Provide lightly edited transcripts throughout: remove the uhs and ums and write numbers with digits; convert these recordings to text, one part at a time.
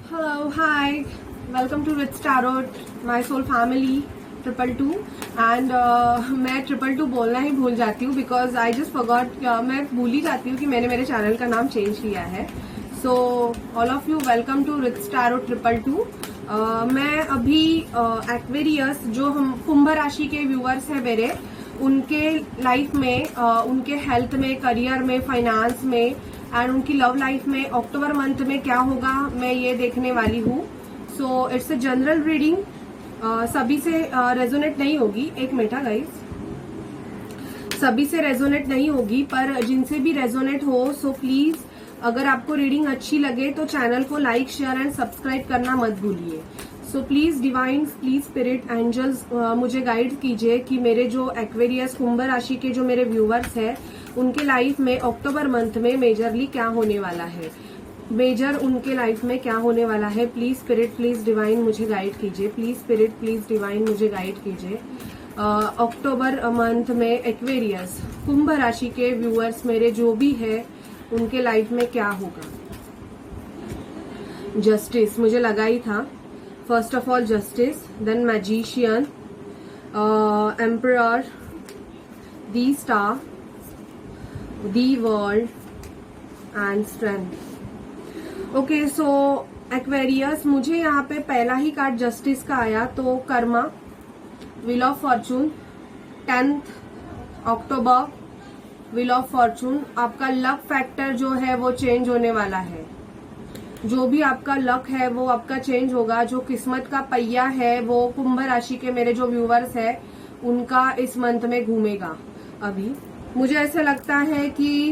Hello, hi, welcome to Ritz Tarot, my soul family, 222 and मैं 222 बोलना ही भूल जाती हूँ बिकॉज आई जस्ट फॉरगॉट, मैं भूल ही जाती हूँ कि मैंने मेरे चैनल का नाम चेंज किया है. So all of you welcome to रिट्स टैरो 222. मैं अभी एक्वेरियस जो हम कुंभ राशि के व्यूअर्स हैं मेरे, उनके लाइफ में, उनके हेल्थ में, करियर में, फाइनेंस में एंड उनकी लव लाइफ में अक्टूबर मंथ में क्या होगा मैं ये देखने वाली हूँ. So it's a general reading, सभी से रेजोनेट नहीं होगी. एक मिनट गाइस, सभी से रेजोनेट नहीं होगी पर जिनसे भी रेजोनेट हो सो प्लीज अगर आपको रीडिंग अच्छी लगे तो चैनल को लाइक शेयर एंड सब्सक्राइब करना मत भूलिए. So please divines, please spirit angels मुझे गाइड कीजिए कि मेरे जो एक्वेरियस कुंभ राशि के जो मेरे व्यूअर्स हैं उनके लाइफ में अक्टूबर मंथ में मेजरली क्या होने वाला है, मेजर उनके लाइफ में क्या होने वाला है. प्लीज स्पिरिट, प्लीज डिवाइन मुझे गाइड कीजिए. प्लीज स्पिरिट, प्लीज डिवाइन मुझे गाइड कीजिए. अक्टूबर मंथ में एक्वेरियस कुंभ राशि के व्यूअर्स मेरे जो भी है उनके लाइफ में क्या होगा. जस्टिस मुझे लगा ही था. First of all justice, then magician, emperor, the star, the world and strength. Okay, so Aquarius मुझे यहाँ पे पहला ही कार्ड जस्टिस का आया तो Karma, wheel of Fortune, 10th October, wheel of Fortune. आपका लक फैक्टर जो है वो चेंज होने वाला है. जो भी आपका लक है वो आपका चेंज होगा. जो किस्मत का पहिया है वो कुंभ राशि के मेरे जो व्यूअर्स है उनका इस मंथ में घूमेगा. अभी मुझे ऐसा लगता है कि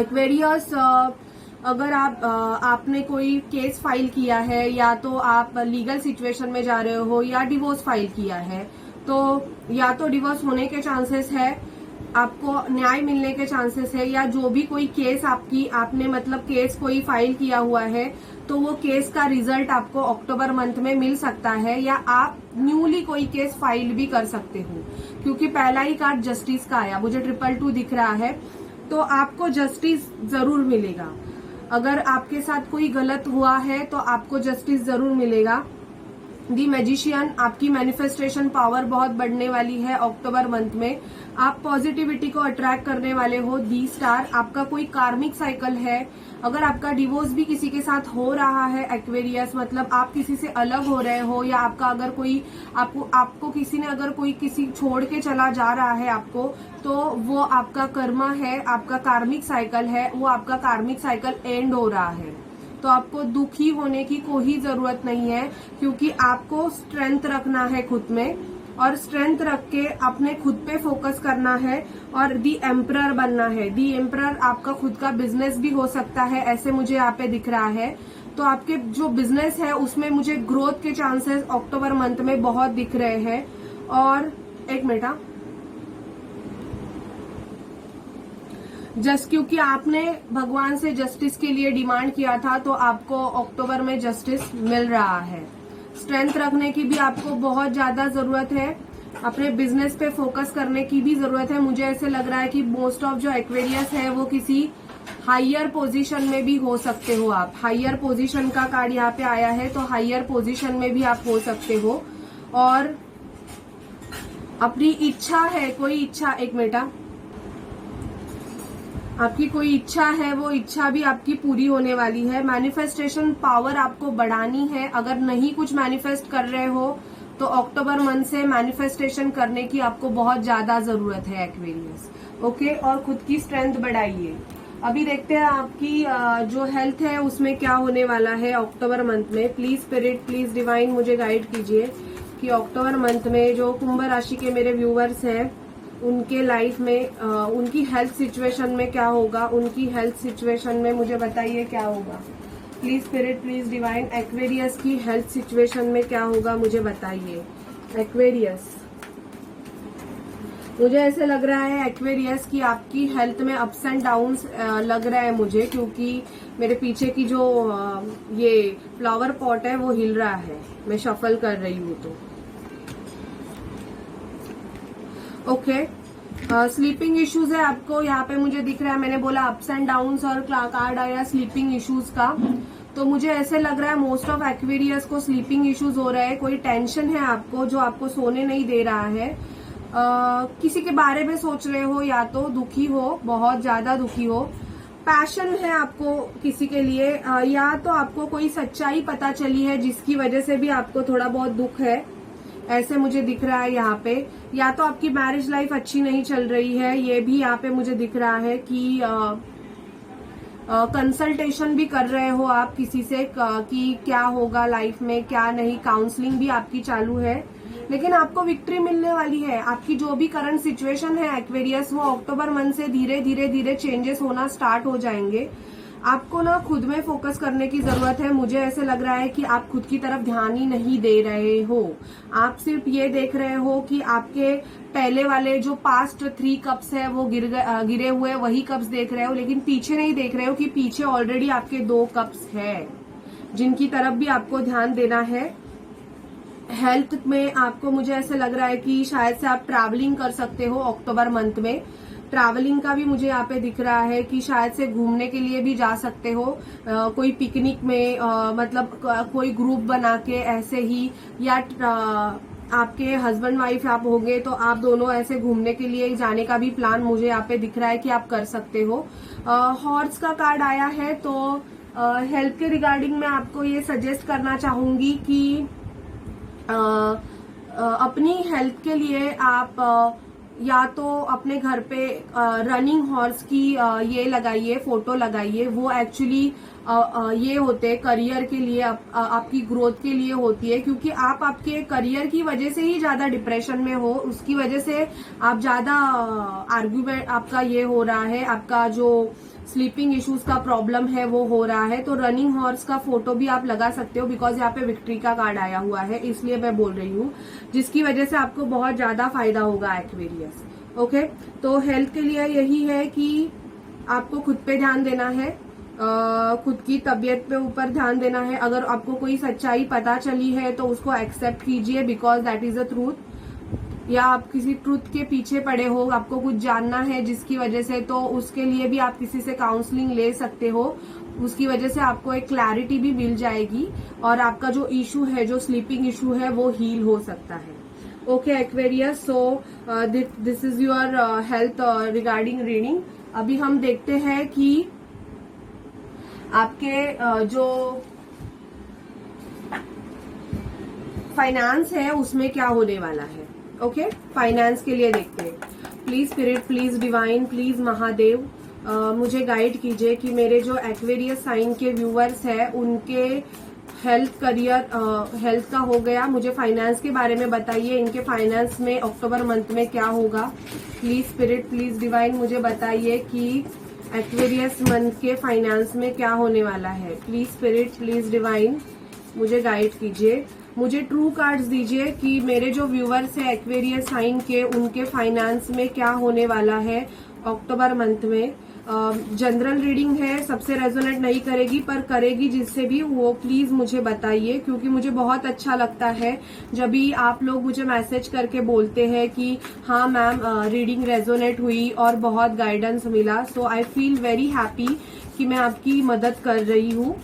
एक्वेरियस अगर आपने कोई केस फाइल किया है या तो आप लीगल सिचुएशन में जा रहे हो या डिवोर्स फाइल किया है तो या तो डिवोर्स होने के चांसेस है, आपको न्याय मिलने के चांसेस है, या जो भी कोई केस आपने मतलब केस कोई फाइल किया हुआ है तो वो केस का रिजल्ट आपको अक्टूबर मंथ में मिल सकता है, या आप न्यूली कोई केस फाइल भी कर सकते हो क्योंकि पहला ही कार्ड जस्टिस का आया. मुझे 222 दिख रहा है तो आपको जस्टिस जरूर मिलेगा. अगर आपके साथ कोई गलत हुआ है तो आपको जस्टिस जरूर मिलेगा. दी मैजिशियन, आपकी मैनिफेस्टेशन पावर बहुत बढ़ने वाली है अक्टूबर मंथ में. आप पॉजिटिविटी को अट्रैक्ट करने वाले हो. दी स्टार, आपका कोई कार्मिक साइकिल है. अगर आपका डिवोर्स भी किसी के साथ हो रहा है एक्वेरियस, मतलब आप किसी से अलग हो रहे हो या आपका अगर कोई आपको किसी ने अगर कोई किसी छोड़ के चला जा रहा है आपको, तो वो आपका कर्मा है, आपका कार्मिक साइकिल है, वो आपका कार्मिक साइकिल एंड हो रहा है. तो आपको दुखी होने की कोई जरूरत नहीं है क्योंकि आपको स्ट्रेंथ रखना है खुद में और स्ट्रेंथ रख के अपने खुद पे फोकस करना है और दी एम्परर बनना है. दी एम्परर आपका खुद का बिजनेस भी हो सकता है, ऐसे मुझे यहाँ पे दिख रहा है. तो आपके जो बिजनेस है उसमें मुझे ग्रोथ के चांसेस अक्टूबर मंथ में बहुत दिख रहे हैं. और एक मिनट, जस्ट क्योंकि आपने भगवान से जस्टिस के लिए डिमांड किया था तो आपको अक्टूबर में जस्टिस मिल रहा है. स्ट्रेंथ रखने की भी आपको बहुत ज्यादा जरूरत है. अपने बिजनेस पे फोकस करने की भी जरूरत है. मुझे ऐसे लग रहा है कि मोस्ट ऑफ जो एक्वेरियस है वो किसी हायर पोजीशन में भी हो सकते हो. आप हायर पोजीशन का कार्ड यहाँ पे आया है तो हायर पोजीशन में भी आप हो सकते हो. और अपनी इच्छा है, कोई इच्छा, एक मिनट, आपकी कोई इच्छा है वो इच्छा भी आपकी पूरी होने वाली है. मैनिफेस्टेशन पावर आपको बढ़ानी है. अगर नहीं कुछ मैनिफेस्ट कर रहे हो तो अक्टूबर मंथ से मैनिफेस्टेशन करने की आपको बहुत ज्यादा जरूरत है एक्वेरियस. ओके, और खुद की स्ट्रेंथ बढ़ाइए. अभी देखते हैं आपकी जो हेल्थ है उसमें क्या होने वाला है अक्टूबर मंथ में. प्लीज स्पिरिट, प्लीज डिवाइन मुझे गाइड कीजिए कि अक्टूबर मंथ में जो कुंभ राशि के मेरे व्यूअर्स हैं उनके लाइफ में उनकी हेल्थ सिचुएशन में क्या होगा. उनकी हेल्थ सिचुएशन में मुझे बताइए क्या होगा. Please spirit, please divine, Aquarius की हेल्थ सिचुएशन में क्या होगा मुझे बताइए. एक्वेरियस, मुझे ऐसे लग रहा है एक्वेरियस की आपकी हेल्थ में अप्स एंड डाउन्स लग रहा है मुझे, क्योंकि मेरे पीछे की जो ये फ्लावर पॉट है वो हिल रहा है. मैं शफल कर रही हूँ तो ओके. स्लीपिंग इश्यूज है आपको यहाँ पे मुझे दिख रहा है. मैंने बोला अप्स एंड डाउन्स और कार्ड आया स्लीपिंग इश्यूज का. तो मुझे ऐसे लग रहा है मोस्ट ऑफ एक्वेरियस को स्लीपिंग इश्यूज हो रहे हैं, कोई टेंशन है आपको जो आपको सोने नहीं दे रहा है। किसी के बारे में सोच रहे हो, या तो दुखी हो, बहुत ज्यादा दुखी हो, पैशन है आपको किसी के लिए, या तो आपको कोई सच्चाई पता चली है जिसकी वजह से भी आपको थोड़ा बहुत दुख है, ऐसे मुझे दिख रहा है यहाँ पे। या तो आपकी मैरिज लाइफ अच्छी नहीं चल रही है, ये भी यहाँ पे मुझे दिख रहा है कि कंसल्टेशन भी कर रहे हो आप किसी से कि क्या होगा लाइफ में क्या नहीं, काउंसलिंग भी आपकी चालू है, लेकिन आपको विक्ट्री मिलने वाली है। आपकी जो भी करंट सिचुएशन है एक्वेरियस, वो अक्टूबर मंथ से धीरे धीरे धीरे चेंजेस होना स्टार्ट हो जाएंगे। आपको ना खुद में फोकस करने की जरूरत है। मुझे ऐसे लग रहा है कि आप खुद की तरफ ध्यान ही नहीं दे रहे हो, आप सिर्फ ये देख रहे हो कि आपके पहले वाले जो पास्ट 3 कप्स है वो गिरे हुए वही कप्स देख रहे हो, लेकिन पीछे नहीं देख रहे हो कि पीछे ऑलरेडी आपके 2 कप्स है जिनकी तरफ भी आपको ध्यान देना है। हेल्थ में आपको मुझे ऐसे लग रहा है कि शायद से आप ट्रैवलिंग कर सकते हो अक्टूबर मंथ में। ट्रैवलिंग का भी मुझे यहाँ पे दिख रहा है कि शायद से घूमने के लिए भी जा सकते हो, कोई पिकनिक में, मतलब कोई ग्रुप बना के ऐसे ही, या आपके हस्बैंड वाइफ आप होंगे तो आप दोनों ऐसे घूमने के लिए जाने का भी प्लान मुझे यहाँ पे दिख रहा है कि आप कर सकते हो। हॉर्स का कार्ड आया है, तो हेल्थ के रिगार्डिंग मैं आपको ये सजेस्ट करना चाहूंगी कि अपनी हेल्थ के लिए आप या तो अपने घर पे रनिंग हॉर्स की ये लगाइए, फोटो लगाइए। वो एक्चुअली ये होते हैं करियर के लिए, आपकी ग्रोथ के लिए होती है, क्योंकि आप आपके करियर की वजह से ही ज्यादा डिप्रेशन में हो, उसकी वजह से आप ज्यादा आर्ग्यूमेंट आपका ये हो रहा है, आपका जो स्लीपिंग इश्यूज का प्रॉब्लम है वो हो रहा है। तो रनिंग हॉर्स का फोटो भी आप लगा सकते हो, बिकॉज यहाँ पे विक्ट्री का कार्ड आया हुआ है, इसलिए मैं बोल रही हूँ, जिसकी वजह से आपको बहुत ज्यादा फायदा होगा एक्वेरियस। ओके, तो हेल्थ के लिए यही है कि आपको खुद पे ध्यान देना है, खुद की तबीयत पे ऊपर ध्यान देना है। अगर आपको कोई सच्चाई पता चली है तो उसको एक्सेप्ट कीजिए, because that is the truth. या आप किसी ट्रुथ के पीछे पड़े हो, आपको कुछ जानना है जिसकी वजह से, तो उसके लिए भी आप किसी से काउंसलिंग ले सकते हो, उसकी वजह से आपको एक क्लैरिटी भी मिल जाएगी और आपका जो इशू है, जो स्लीपिंग इशू है, वो हील हो सकता है। Okay Aquarius, so this is your health regarding reading. अभी हम देखते हैं कि आपके जो फाइनेंस है उसमें क्या होने वाला है। ओके, फाइनेंस के लिए देखते हैं। Please spirit, please divine, please Mahadev, मुझे गाइड कीजिए कि मेरे जो एक्वेरियस साइन के व्यूअर्स है उनके हेल्थ, करियर, हेल्थ का हो गया, मुझे फाइनेंस के बारे में बताइए। इनके फाइनेंस में अक्टूबर मंथ में क्या होगा। प्लीज स्पिरिट, प्लीज डिवाइन, मुझे बताइए कि एक्वेरियस मंथ के फाइनेंस में क्या होने वाला है। प्लीज स्पिरिट, प्लीज डिवाइन, मुझे गाइड कीजिए। मुझे ट्रू कार्ड्स दीजिए कि मेरे जो व्यूअर्स है एक्वेरियस साइन के, उनके फाइनेंस में क्या होने वाला है अक्टूबर मंथ में। जनरल रीडिंग है, सबसे रेजोनेट नहीं करेगी, पर करेगी जिससे भी, वो प्लीज मुझे बताइए, क्योंकि मुझे बहुत अच्छा लगता है जब भी आप लोग मुझे मैसेज करके बोलते हैं कि हाँ मैम रीडिंग रेजोनेट हुई और बहुत गाइडेंस मिला। सो आई फील वेरी हैप्पी कि मैं आपकी मदद कर रही हूँ।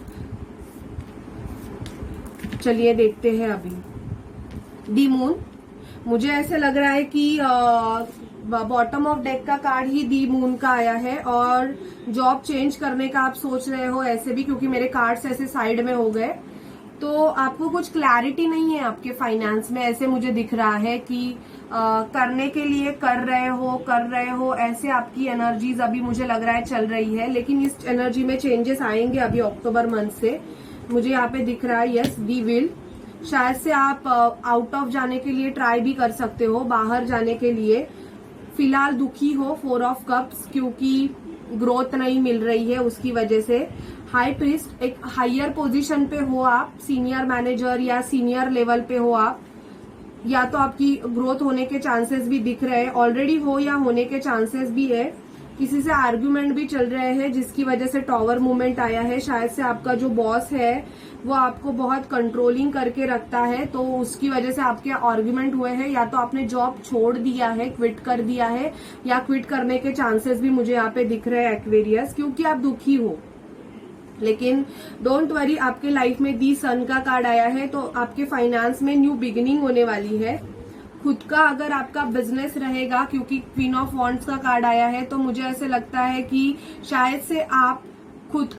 चलिए देखते हैं अभी दी मून। मुझे ऐसे लग रहा है कि बॉटम ऑफ डेक का कार्ड ही दी मून का आया है, और जॉब चेंज करने का आप सोच रहे हो ऐसे भी, क्योंकि मेरे कार्ड्स ऐसे साइड में हो गए। तो आपको कुछ क्लैरिटी नहीं है आपके फाइनेंस में, ऐसे मुझे दिख रहा है कि करने के लिए कर रहे हो, ऐसे आपकी एनर्जीज अभी मुझे लग रहा है चल रही है। लेकिन इस एनर्जी में चेंजेस आएंगे अभी अक्टूबर मंथ से, मुझे यहाँ पे दिख रहा है। यस, दी विल, शायद से आप आउट ऑफ जाने के लिए ट्राई भी कर सकते हो, बाहर जाने के लिए। फिलहाल दुखी हो, 4 ऑफ कप्स, क्योंकि ग्रोथ नहीं मिल रही है, उसकी वजह से। हाई प्रीस्ट, एक हायर पोजीशन पे हो आप, सीनियर मैनेजर या सीनियर लेवल पे हो आप, या तो आपकी ग्रोथ होने के चांसेस भी दिख रहे हैं, ऑलरेडी हो या होने के चांसेस भी है। किसी से आर्ग्यूमेंट भी चल रहे हैं जिसकी वजह से टॉवर मूवमेंट आया है। शायद से आपका जो बॉस है वो आपको बहुत कंट्रोलिंग करके रखता है, तो उसकी वजह से आपके आर्ग्यूमेंट हुए हैं, या तो आपने जॉब छोड़ दिया है, क्विट कर दिया है, या क्विट करने के चांसेस भी मुझे यहाँ पे दिख रहे हैं एक्वेरियस, क्योंकि आप दुखी हो। लेकिन डोंट वरी, आपके लाइफ में दी सन का कार्ड आया है, तो आपके फाइनेंस में न्यू बिगिनिंग होने वाली है। खुद का अगर आपका बिजनेस रहेगा, क्योंकि क्वीन ऑफ वॉन्ड्स का कार्ड आया है, तो मुझे ऐसे लगता है कि शायद से आप खुद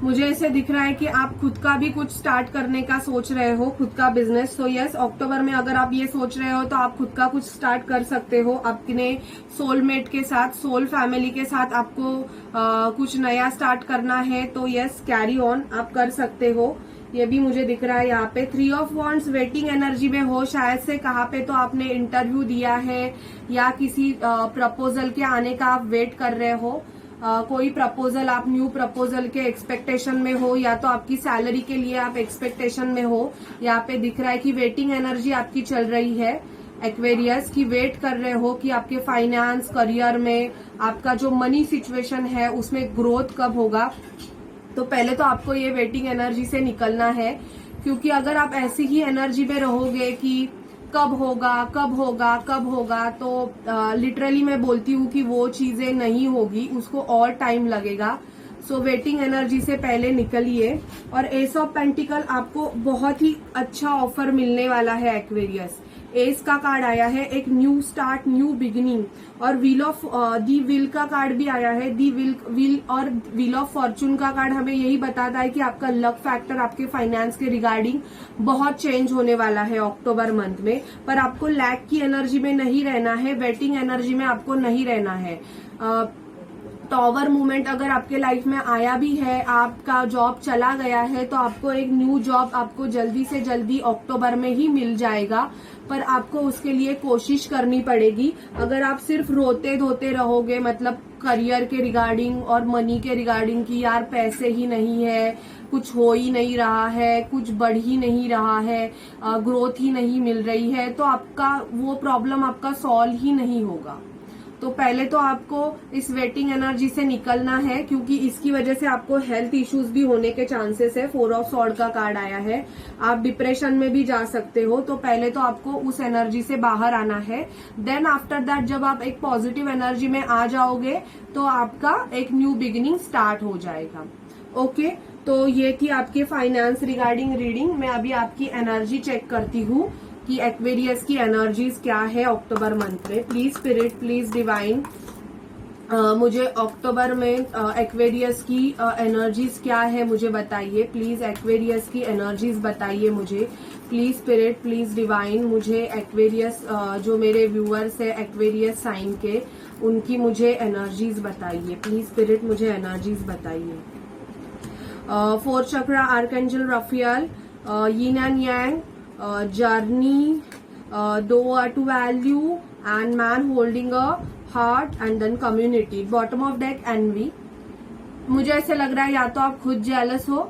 मुझे ऐसे दिख रहा है कि आप खुद का भी कुछ स्टार्ट करने का सोच रहे हो, खुद का बिजनेस। तो यस, अक्टूबर में अगर आप ये सोच रहे हो तो आप खुद का कुछ स्टार्ट कर सकते हो अपने सोलमेट के साथ, सोल फैमिली के साथ। आपको कुछ नया स्टार्ट करना है तो यस, कैरी ऑन, आप कर सकते हो। ये भी मुझे दिख रहा है यहाँ पे। 3 ऑफ वॉन्ड्स वेटिंग एनर्जी में हो शायद से। कहाँ पे? तो आपने इंटरव्यू दिया है या किसी प्रपोजल के आने का आप वेट कर रहे हो। कोई प्रपोजल, आप न्यू प्रपोजल के एक्सपेक्टेशन में हो, या तो आपकी सैलरी के लिए आप एक्सपेक्टेशन में हो। यहाँ पे दिख रहा है कि वेटिंग एनर्जी आपकी चल रही है एक्वेरियस, की वेट कर रहे हो कि आपके फाइनेंस, करियर में आपका जो मनी सिचुएशन है उसमें ग्रोथ कब होगा। तो पहले तो आपको ये वेटिंग एनर्जी से निकलना है, क्योंकि अगर आप ऐसी ही एनर्जी में रहोगे कि कब होगा कब होगा कब होगा, तो लिटरली मैं बोलती हूँ कि वो चीजें नहीं होगी, उसको और टाइम लगेगा। सो वेटिंग एनर्जी से पहले निकलिए। और एस ऑफ पेंटिकल आपको बहुत ही अच्छा ऑफर मिलने वाला है एक्वेरियस। एस का कार्ड आया है, एक न्यू स्टार्ट, न्यू बिगिनिंग। और व्हील ऑफ दी विल का कार्ड भी आया है। दी विल और व्हील ऑफ फॉर्चून का कार्ड हमें यही बताता है कि आपका लक फैक्टर आपके फाइनेंस के रिगार्डिंग बहुत चेंज होने वाला है अक्टूबर मंथ में। पर आपको लैक की एनर्जी में नहीं रहना है, वेटिंग एनर्जी में आपको नहीं रहना है। टॉवर मूवमेंट अगर आपके लाइफ में आया भी है, आपका जॉब चला गया है, तो आपको एक न्यू जॉब आपको जल्दी से जल्दी अक्टूबर में ही मिल जाएगा। पर आपको उसके लिए कोशिश करनी पड़ेगी। अगर आप सिर्फ रोते धोते रहोगे, मतलब करियर के रिगार्डिंग और मनी के रिगार्डिंग की यार पैसे ही नहीं है, कुछ हो ही नहीं रहा है, कुछ बढ़ ही नहीं रहा है, ग्रोथ ही नहीं मिल रही है, तो आपका वो प्रॉब्लम आपका सॉल्व ही नहीं होगा। तो पहले तो आपको इस वेटिंग एनर्जी से निकलना है, क्योंकि इसकी वजह से आपको हेल्थ इश्यूज भी होने के चांसेस है। 4 ऑफ सॉर्ड का कार्ड आया है, आप डिप्रेशन में भी जा सकते हो। तो पहले तो आपको उस एनर्जी से बाहर आना है। देन आफ्टर दैट जब आप एक पॉजिटिव एनर्जी में आ जाओगे तो आपका एक न्यू बिगिनिंग स्टार्ट हो जाएगा। ओके, तो ये थी आपके फाइनेंस रिगार्डिंग रीडिंग। मैं अभी आपकी एनर्जी चेक करती हूँ कि एक्वेरियस की एनर्जीज क्या है अक्टूबर मंथ में। प्लीज स्पिरिट, प्लीज डिवाइन, मुझे अक्टूबर में एक्वेरियस की एनर्जीज क्या है मुझे बताइए। प्लीज एक्वेरियस की एनर्जीज बताइए मुझे। प्लीज स्पिरिट, प्लीज डिवाइन, मुझे एक्वेरियस जो मेरे व्यूअर्स है एक्वेरियस साइन के, उनकी मुझे एनर्जीज बताइए। प्लीज स्पिरिट, मुझे एनर्जीज बताइए। 4th chakra archangel Raphael, yin and yang, journey, to value, and man holding a heart, and then community. Bottom of deck envy. मुझे ऐसे लग रहा है या तो आप खुद जेलस हो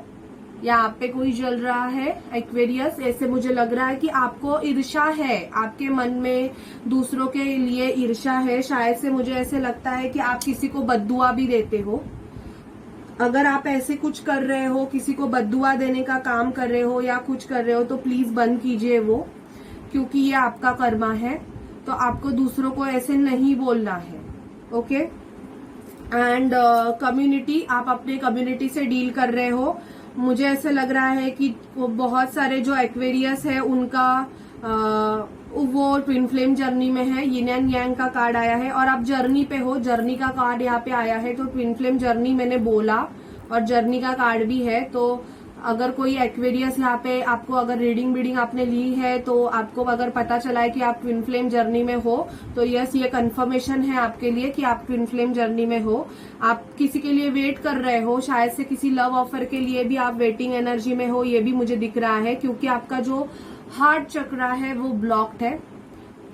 या आप पे कोई जल रहा है एक्वेरियस। ऐसे मुझे लग रहा है कि आपको ईर्ष्या है, आपके मन में दूसरों के लिए ईर्ष्या है। शायद से मुझे ऐसे लगता है कि आप किसी को बद्दुआ भी देते हो। अगर आप ऐसे कुछ कर रहे हो, किसी को बद्दुआ देने का काम कर रहे हो या कुछ कर रहे हो, तो प्लीज बंद कीजिए वो, क्योंकि ये आपका कर्मा है। तो आपको दूसरों को ऐसे नहीं बोलना है। ओके, एंड कम्युनिटी, आप अपने कम्युनिटी से डील कर रहे हो। मुझे ऐसे लग रहा है कि बहुत सारे जो एक्वेरियस है उनका वो ट्विन फ्लेम जर्नी में है। यिन एंड यांग का कार्ड आया है और आप जर्नी पे हो, जर्नी का कार्ड यहाँ पे आया है। तो ट्विन फ्लेम जर्नी मैंने बोला और जर्नी का कार्ड भी है। तो अगर कोई एक्वेरियस यहाँ पे आपको अगर रीडिंग आपने ली है, तो आपको अगर पता चला है कि आप ट्विन फ्लेम जर्नी में हो, तो यस, ये कंफर्मेशन है आपके लिए कि आप ट्विन फ्लेम जर्नी में हो। आप किसी के लिए वेट कर रहे हो, शायद से किसी लव ऑफर के लिए भी आप वेटिंग एनर्जी में हो, ये भी मुझे दिख रहा है। क्योंकि आपका जो हार्ट चक्र है वो ब्लॉक्ड है।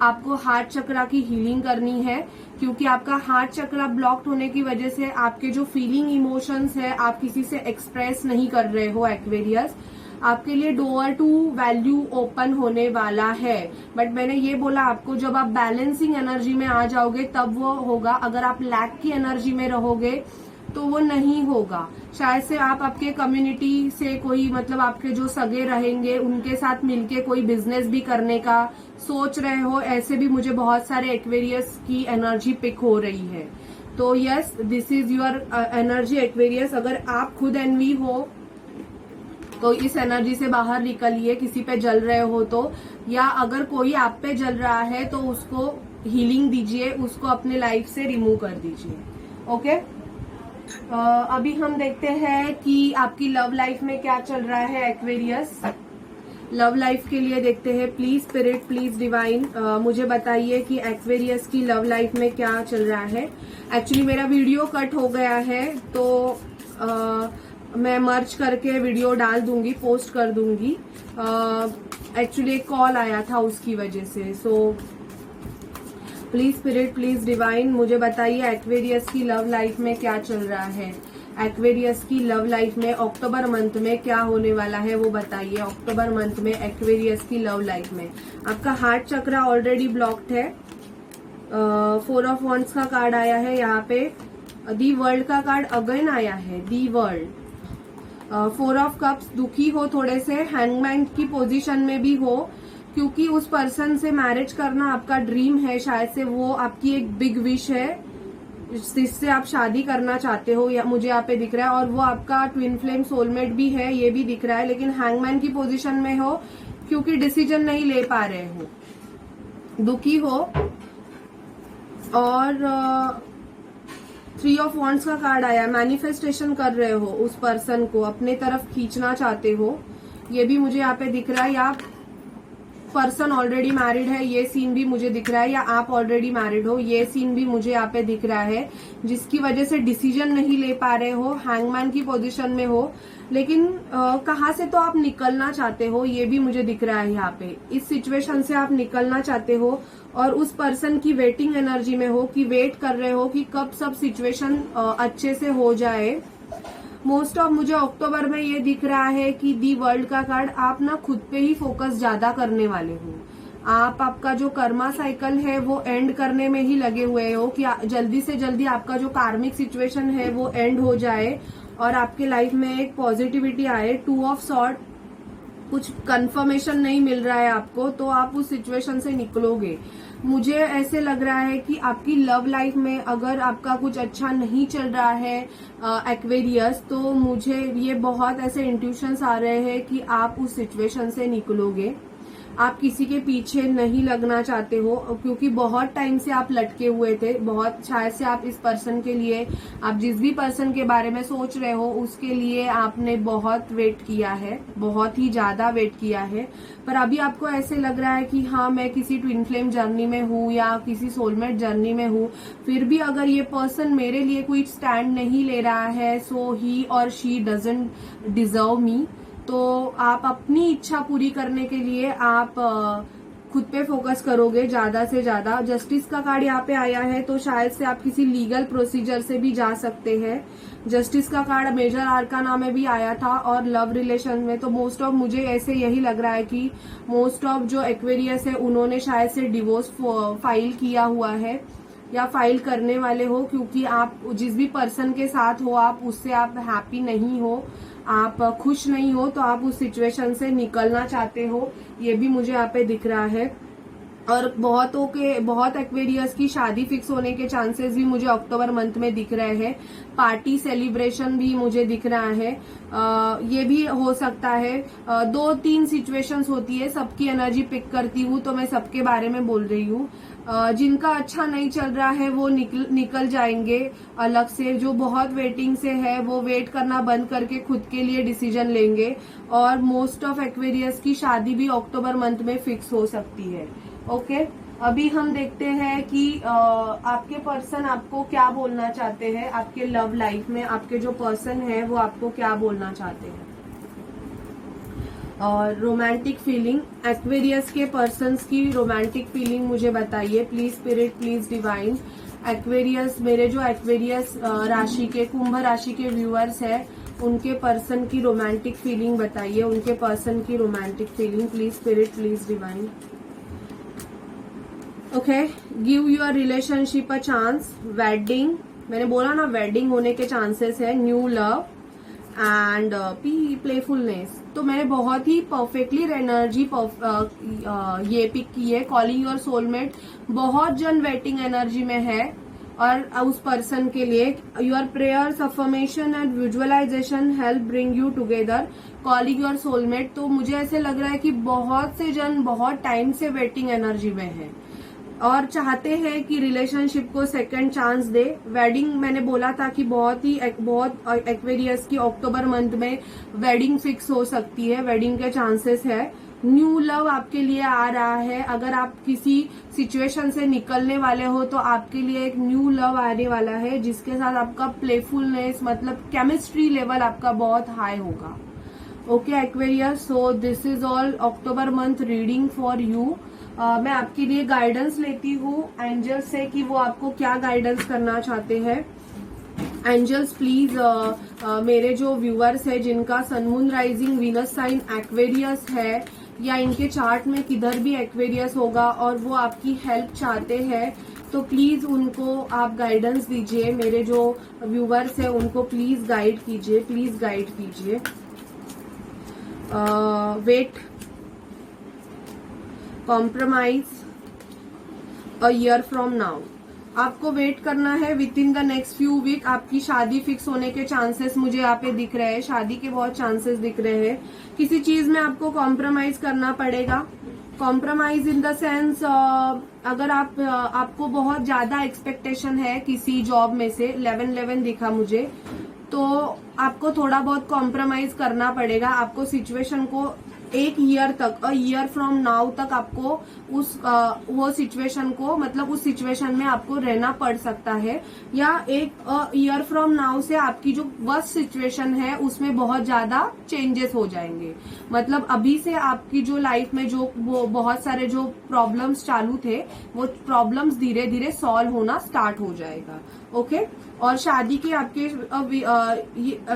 आपको हार्ट चक्र की हीलिंग करनी है, क्योंकि आपका हार्ट चक्र ब्लॉक्ड होने की वजह से आपके जो फीलिंग इमोशंस है आप किसी से एक्सप्रेस नहीं कर रहे हो एक्वेरियस। आपके लिए डोर टू वैल्यू ओपन होने वाला है। बट मैंने ये बोला आपको, जब आप बैलेंसिंग एनर्जी में आ जाओगे तब वो होगा। अगर आप लैक की एनर्जी में रहोगे तो वो नहीं होगा। शायद से आप आपके कम्युनिटी से कोई मतलब आपके जो सगे रहेंगे उनके साथ मिलके कोई बिजनेस भी करने का सोच रहे हो, ऐसे भी मुझे बहुत सारे एक्वेरियस की एनर्जी पिक हो रही है। तो yes, this is your energy Aquarius. अगर आप खुद एनवी हो तो इस एनर्जी से बाहर निकलिए, किसी पे जल रहे हो तो, या अगर कोई आप पे जल रहा है तो उसको हीलिंग दीजिए, उसको अपने लाइफ से रिमूव कर दीजिए। ओके, अभी हम देखते हैं कि आपकी लव लाइफ में क्या चल रहा है एक्वेरियस। लव लाइफ के लिए देखते हैं। प्लीज स्पिरिट, प्लीज डिवाइन, मुझे बताइए कि एक्वेरियस की लव लाइफ में क्या चल रहा है। एक्चुअली मेरा वीडियो कट हो गया है तो मैं मर्ज करके वीडियो डाल दूंगी, पोस्ट कर दूंगी। एक्चुअली एक कॉल आया था उसकी वजह से। So please spirit, please divine, मुझे बताइए एक्वेरियस की लव लाइफ में क्या चल रहा है। एक्वेरियस की लव लाइफ में अक्टूबर मंथ में क्या होने वाला है वो बताइए। अक्टूबर मंथ में एक्वेरियस की लव लाइफ में आपका हार्ट चक्रा ऑलरेडी ब्लॉक्ड है। 4 ऑफ वॉन्ड्स का कार्ड आया है यहाँ पे। दी वर्ल्ड का कार्ड अगेन आया है, दी वर्ल्ड। 4 ऑफ कप्स, दुखी हो थोड़े से, हैंगमैन की पोजीशन में भी हो, क्योंकि उस पर्सन से मैरिज करना आपका ड्रीम है। शायद से वो आपकी एक बिग विश है जिससे आप शादी करना चाहते हो, या मुझे यहाँ पे दिख रहा है। और वो आपका ट्विन फ्लेम सोलमेट भी है, ये भी दिख रहा है। लेकिन हैंगमैन की पोजीशन में हो क्योंकि डिसीजन नहीं ले पा रहे हो, दुखी हो। और 3 ऑफ वॉन्ड्स का कार्ड आया, मैनिफेस्टेशन कर रहे हो, उस पर्सन को अपने तरफ खींचना चाहते हो, ये भी मुझे यहाँ पे दिख रहा है। या पर्सन ऑलरेडी मैरिड है, ये सीन भी मुझे दिख रहा है। या आप ऑलरेडी मैरिड हो, ये सीन भी मुझे यहाँ पे दिख रहा है, जिसकी वजह से डिसीजन नहीं ले पा रहे हो, हैंगमैन की पोजीशन में हो। लेकिन कहाँ से तो आप निकलना चाहते हो, ये भी मुझे दिख रहा है यहाँ पे। इस सिचुएशन से आप निकलना चाहते हो और उस पर्सन की वेटिंग एनर्जी में हो, कि वेट कर रहे हो कि कब सब सिचुएशन अच्छे से हो जाए। मोस्ट ऑफ मुझे अक्टूबर में ये दिख रहा है कि दी वर्ल्ड का कार्ड, आप ना खुद पे ही फोकस ज्यादा करने वाले हो। आप आपका जो कर्मा साइकिल है वो एंड करने में ही लगे हुए हो, कि जल्दी से जल्दी आपका जो कार्मिक सिचुएशन है वो एंड हो जाए और आपके लाइफ में एक पॉजिटिविटी आए। 2 ऑफ सॉर्ड, कुछ कंफर्मेशन नहीं मिल रहा है आपको, तो आप उस सिचुएशन से निकलोगे। मुझे ऐसे लग रहा है कि आपकी लव लाइफ में अगर आपका कुछ अच्छा नहीं चल रहा है एक्वेरियस, तो मुझे ये बहुत ऐसे इंट्यूशंस आ रहे हैं कि आप उस सिचुएशन से निकलोगे। आप किसी के पीछे नहीं लगना चाहते हो, क्योंकि बहुत टाइम से आप लटके हुए थे। बहुत शायद से आप इस पर्सन के लिए, आप जिस भी पर्सन के बारे में सोच रहे हो उसके लिए आपने बहुत वेट किया है, बहुत ही ज्यादा वेट किया है। पर अभी आपको ऐसे लग रहा है कि हाँ, मैं किसी ट्विन फ्लेम जर्नी में हूँ या किसी सोलमेट जर्नी में हूँ, फिर भी अगर ये पर्सन मेरे लिए कोई स्टैंड नहीं ले रहा है, सो ही और शी डजंट डिजर्व मी। तो आप अपनी इच्छा पूरी करने के लिए आप खुद पे फोकस करोगे ज्यादा से ज्यादा। जस्टिस का कार्ड यहाँ पे आया है, तो शायद से आप किसी लीगल प्रोसीजर से भी जा सकते हैं। जस्टिस का कार्ड मेजर आर्काना में भी आया था और लव रिलेशन में। तो मोस्ट ऑफ मुझे ऐसे यही लग रहा है कि मोस्ट ऑफ जो एक्वेरियस है उन्होंने शायद से डिवोर्स फाइल किया हुआ है या फाइल करने वाले हो, क्योंकि आप जिस भी पर्सन के साथ हो आप उससे आप हैप्पी नहीं हो, आप खुश नहीं हो, तो आप उस सिचुएशन से निकलना चाहते हो, ये भी मुझे यहाँ पे दिख रहा है। और बहुत एक्वेरियस की शादी फिक्स होने के चांसेस भी मुझे अक्टूबर मंथ में दिख रहे हैं। पार्टी सेलिब्रेशन भी मुझे दिख रहा है, ये भी हो सकता है। 2-3 सिचुएशंस होती है, सबकी एनर्जी पिक करती हूँ तो मैं सबके बारे में बोल रही हूँ। जिनका अच्छा नहीं चल रहा है वो निकल जाएंगे अलग से। जो बहुत वेटिंग से है वो वेट करना बंद करके खुद के लिए डिसीजन लेंगे। और मोस्ट ऑफ एक्वेरियस की शादी भी अक्टूबर मंथ में फिक्स हो सकती है। ओके, अभी हम देखते हैं कि आपके पर्सन आपको क्या बोलना चाहते हैं। आपके लव लाइफ में आपके जो पर्सन है वो आपको क्या बोलना चाहते हैं। और रोमांटिक फीलिंग, एक्वेरियस के पर्सन्स की रोमांटिक फीलिंग मुझे बताइए please spirit, please divine. Aquarius, मेरे जो एक्वेरियस राशि के, कुंभ राशि के व्यूअर्स है, उनके पर्सन की रोमांटिक फीलिंग बताइए। उनके पर्सन की romantic feeling please spirit, please divine. Okay, give your relationship a chance, wedding, मैंने बोला ना वेडिंग होने के चांसेस है, न्यू लव एंड प्लेफुलनेस। तो मैंने बहुत ही परफेक्टली एनर्जी ये पिक की है। कॉलिंग योर सोलमेट, बहुत जन वेटिंग एनर्जी में है और उस पर्सन के लिए your prayers, affirmation and visualisation help bring you together. Calling your soulmate, तो मुझे ऐसे लग रहा है कि बहुत से जन बहुत टाइम से वेटिंग एनर्जी में है और चाहते हैं कि रिलेशनशिप को सेकंड चांस दे। वेडिंग मैंने बोला था कि बहुत एक्वेरियस की अक्टूबर मंथ में वेडिंग फिक्स हो सकती है, वेडिंग के चांसेस है। न्यू लव आपके लिए आ रहा है। अगर आप किसी सिचुएशन से निकलने वाले हो तो आपके लिए एक न्यू लव आने वाला है जिसके साथ आपका प्लेफुलनेस मतलब केमिस्ट्री लेवल आपका बहुत हाई होगा। Okay Aquarius, so this is all October month reading for you. मैं आपके लिए गाइडेंस लेती हूँ एंजल्स से कि वो आपको क्या गाइडेंस करना चाहते हैं। एंजल्स प्लीज मेरे जो व्यूअर्स है जिनका sun moon rising Venus sign Aquarius है या इनके चार्ट में किधर भी एक्वेरियस होगा और वो आपकी हेल्प चाहते हैं तो प्लीज उनको आप गाइडेंस दीजिए। मेरे जो व्यूअर्स है उनको प्लीज गाइड कीजिए, प्लीज गाइड कीजिए। Wait, compromise, a year from now. आपको वेट करना है। Within the next few week आपकी शादी फिक्स होने के चांसेस मुझे यहाँ पे दिख रहे हैं, शादी के बहुत चांसेस दिख रहे हैं। किसी चीज में आपको कॉम्प्रोमाइज करना पड़ेगा। कॉम्प्रोमाइज इन द सेंस अगर आपको बहुत ज्यादा एक्सपेक्टेशन है किसी जॉब में से, 11-11 दिखा मुझे, तो आपको थोड़ा बहुत कॉम्प्रोमाइज करना पड़ेगा। आपको सिचुएशन को एक ईयर तक, अ ईयर फ्रॉम नाउ तक आपको वो सिचुएशन को मतलब उस सिचुएशन में आपको रहना पड़ सकता है, या एक ईयर फ्रॉम नाउ से आपकी जो वर्स्ट सिचुएशन है उसमें बहुत ज्यादा चेंजेस हो जाएंगे। मतलब अभी से आपकी जो लाइफ में जो वो बहुत सारे जो प्रॉब्लम्स चालू थे वो प्रॉब्लम्स धीरे धीरे सॉल्व होना स्टार्ट हो जाएगा। ओके, और शादी के आपके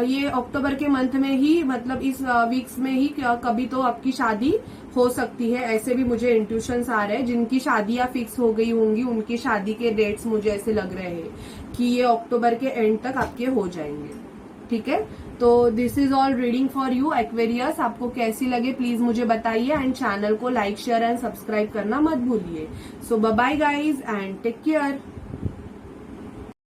ये अक्टूबर के मंथ में ही मतलब इस वीक्स में ही कभी तो आपकी शादी हो सकती है। ऐसे भी मुझे इंट्यूशंस आ रहे हैं। जिनकी शादियां फिक्स हो गई होंगी उनकी शादी के डेट्स मुझे ऐसे लग रहे हैं कि ये अक्टूबर के एंड तक आपके हो जाएंगे। ठीक है, तो this is all reading for you Aquarius. आपको कैसी लगे प्लीज मुझे बताइए एंड चैनल को लाइक शेयर एंड सब्सक्राइब करना मत भूलिए। So bye bye guys and take care.